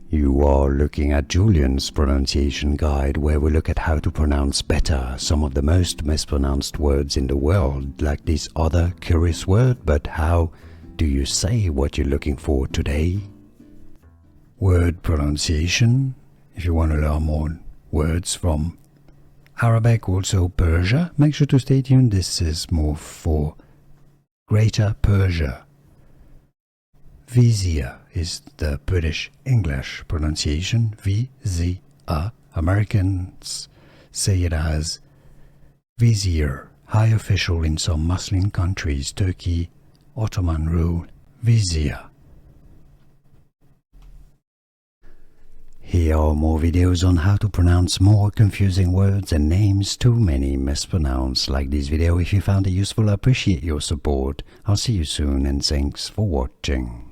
You are looking at Julian's pronunciation guide, where we look at how to pronounce better some of the most mispronounced words in the world, like this other curious word. But how do you say what you're looking for today? Word pronunciation. If you want to learn more words from Arabic, also Persia, make sure to stay tuned. This is more for Greater Persia. Vizier is the British English pronunciation. Vizier. Americans say it as Vizier. High official in some Muslim countries, Turkey, Ottoman rule. Vizier. Here are more videos on how to pronounce more confusing words and names too many mispronounced. Like this video if you found it useful. I appreciate your support. I'll see you soon and thanks for watching.